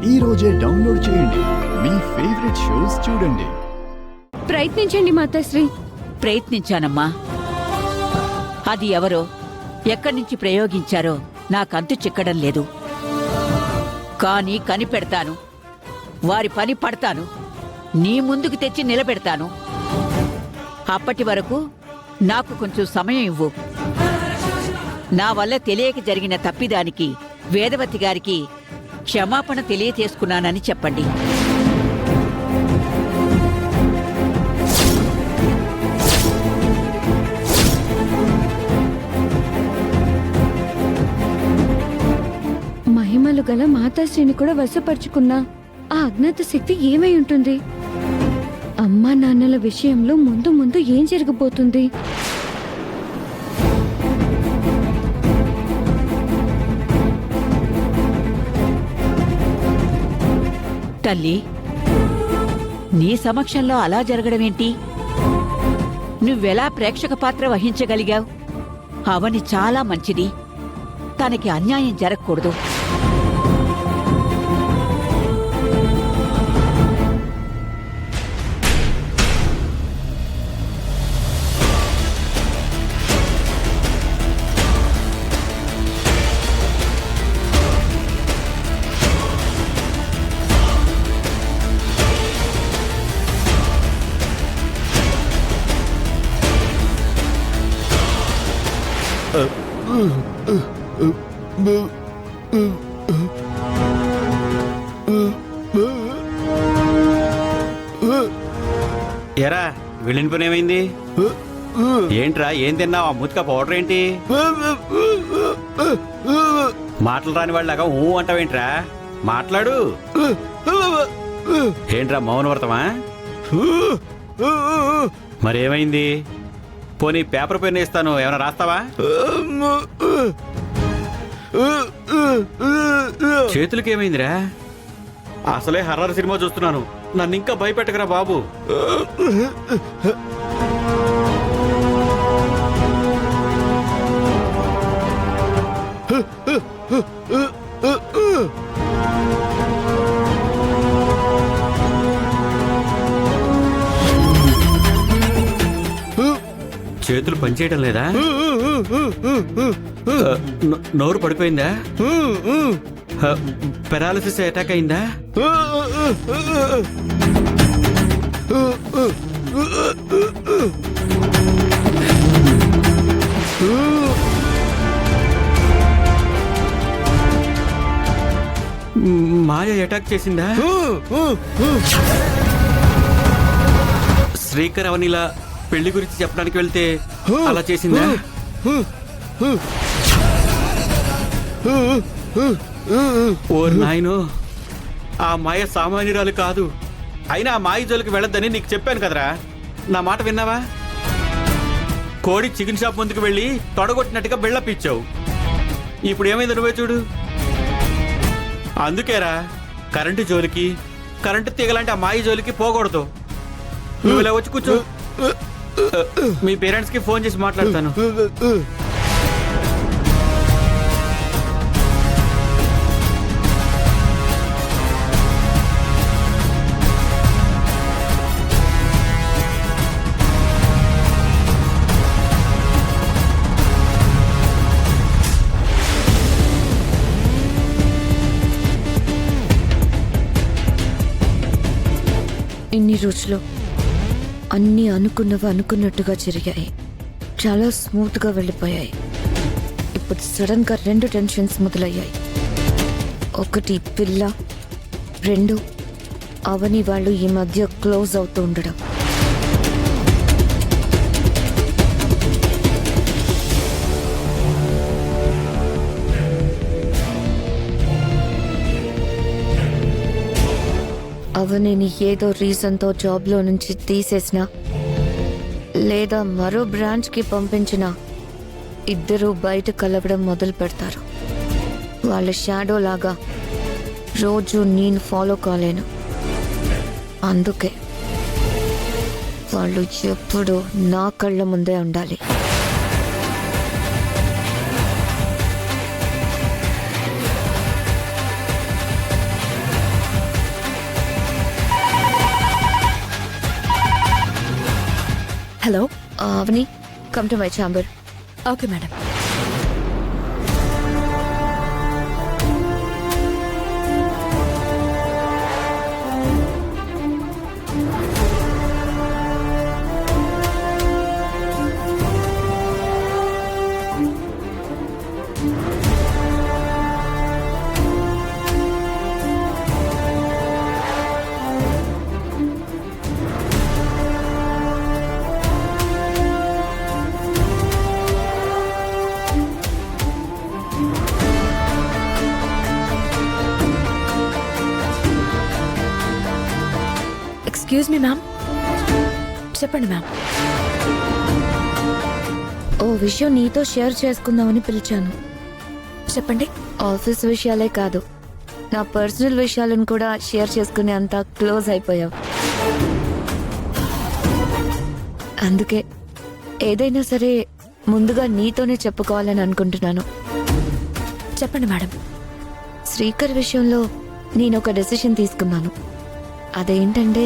ఈ రోజే డౌన్లోడ్ చేయండి. మీ ఫేవరెట్ షోస్ చూడండి. ప్రయత్నించండి మాతాశ్రీ. ప్రయత్నించానమ్మా. అది ఎవరో ఎక్కడి నుంచి ప్రయోగించారో నాకంతు చిక్కడం లేదు. కానీ కనిపెడతాను, వారి పని పడతాను, నీ ముందుకు తెచ్చి నిలబెడతాను. అప్పటి వరకు నాకు కొంచెం సమయం ఇవ్వు. నా వల్ల తెలియక జరిగిన తప్పిదానికి వేదవతి గారికి క్షమాపణ తెలియచేసుకున్నానని చెప్పండి. మహిమలు గల మాతాశ్రీని కూడా వశపరుచుకున్నా ఆ అజ్ఞాత శక్తి ఏమై ఉంటుంది? అమ్మా నాన్నల విషయంలో ముందు ముందు ఏం జరగబోతుంది? తల్లి, నీ సమక్షంలో అలా జరగడమేంటి? నువ్వెలా ప్రేక్షక పాత్ర వహించగలిగావు? అవని చాలా మంచిది. తనకి అన్యాయం జరగకూడదు. ఎరా వెళ్ళిన పని ఏమైంది? ఏంట్రా, ఏం తిన్నావు? ఆ ముతిక పౌడర్ ఏంటి? మాటలు రాని వాళ్ళగా ఊ అంటావేంట్రా? మాట్లాడు. ఏంట్రా మౌనవ్రతమా? మరేమైంది? పోనీ పేపర్ పెన్ ఇస్తాను, ఏమైనా రాస్తావా? చేతులకి ఏమైందిరా? అసలే హర్రర్ సినిమా చూస్తున్నాను, నన్ను ఇంకా భయపెట్టకరా బాబు. చేతులు పనిచేయడం లేదా? నోరు పడిపోయిందా? పెరాలసిస్ అటాక్ అయిందా? మాయ అటాక్ చేసిందా? శ్రీకర్ అవనిలా పెళ్లి గురించి చెప్పడానికి వెళ్తే అలా చేసిందా? ఓర్ నాయనో, ఆ మాయ సామాన్యురాలు కాదు. అయినా ఆ మాయ జోలికి వెళ్ళొద్దని నీకు చెప్పాను కదరా. నా మాట విన్నావా? కోడి చికెన్ షాప్ ముందుకు వెళ్ళి తొడగొట్టినట్టుగా బిళ్ళపిచ్చావు. ఇప్పుడు ఏమైంది నువ్వే చూడు. అందుకేరా కరెంటు జోలికి, కరెంటు తీగలాంటి ఆ మాయ జోలికి పోకూడదు. నువ్వు ఇలా వచ్చి కూర్చో. మీ పేరెంట్స్ కి ఫోన్ చేసి మాట్లాడతాను. ఇన్ని రోజులు అన్నీ అనుకున్నవి అనుకున్నట్టుగా జరిగాయి. చాలా స్మూత్గా వెళ్ళిపోయాయి. ఇప్పుడు సడన్గా 2 టెన్షన్స్ మొదలయ్యాయి. ఒకటి పిల్ల, 2 అవని వాళ్ళు ఈ మధ్య క్లోజ్ అవుతూ ఉండడం. అవనిని ఏదో రీజన్తో జాబ్లో నుంచి తీసేసినా లేదా మరో బ్రాంచ్కి పంపించినా ఇద్దరూ బయట కలవడం మొదలు పెడతారు. వాళ్ళ షాడో లాగా రోజు నేను ఫాలో కాలేను. అందుకే వాళ్ళు ఎప్పుడూ నా కళ్ళ ముందే ఉండాలి. Hello Avani, come to my chamber. Okay madam. Excuse me ma'am. చెప్పండి మ్యామ్. ఓ విషయం నీతో షేర్ చేసుకుందామని పిలిచాను. చెప్పండి. ఆఫీస్ విషయాలే కాదు, నా పర్సనల్ విషయాలను కూడా షేర్ చేసుకునే అంత క్లోజ్ అయిపోయావు. అందుకే ఏదైనా సరే ముందుగా నీతోనే చెప్పుకోవాలని అనుకుంటున్నాను. చెప్పండి మేడం. శ్రీకర్ విషయంలో నేను ఒక డెసిషన్ తీసుకున్నాను. అదేంటంటే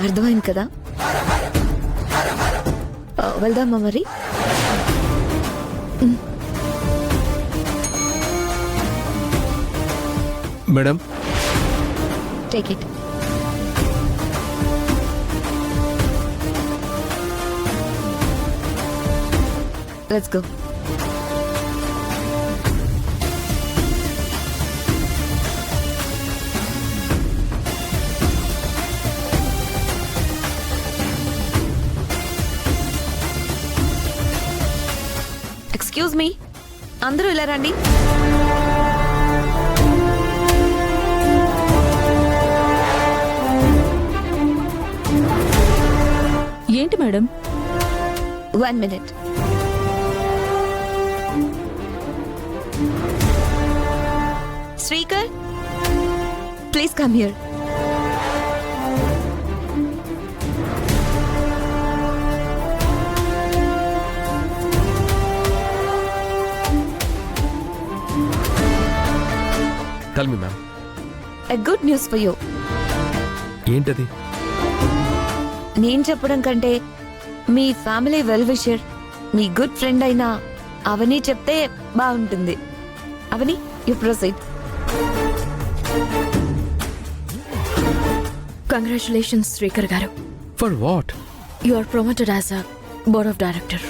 అర్థమైంది కదా? వెళ్దామా మరి? Madam, take it. Let's go. Excuse me, అందరూ ఇలా రండి. ఏంటి madam? 1 minute. Srikar, please come here. Tell me ma'am. A good news for you. ఏంటది? నేను చెప్పడం కంటే మీ ఫ్యామిలీ వెల్ విషర్, మీ గుడ్ ఫ్రెండ్ అయిన అవని చెప్తే బాగుంటుంది. Avani, you proceed. Congratulations Srikar garu. For what? You are promoted as a board of director.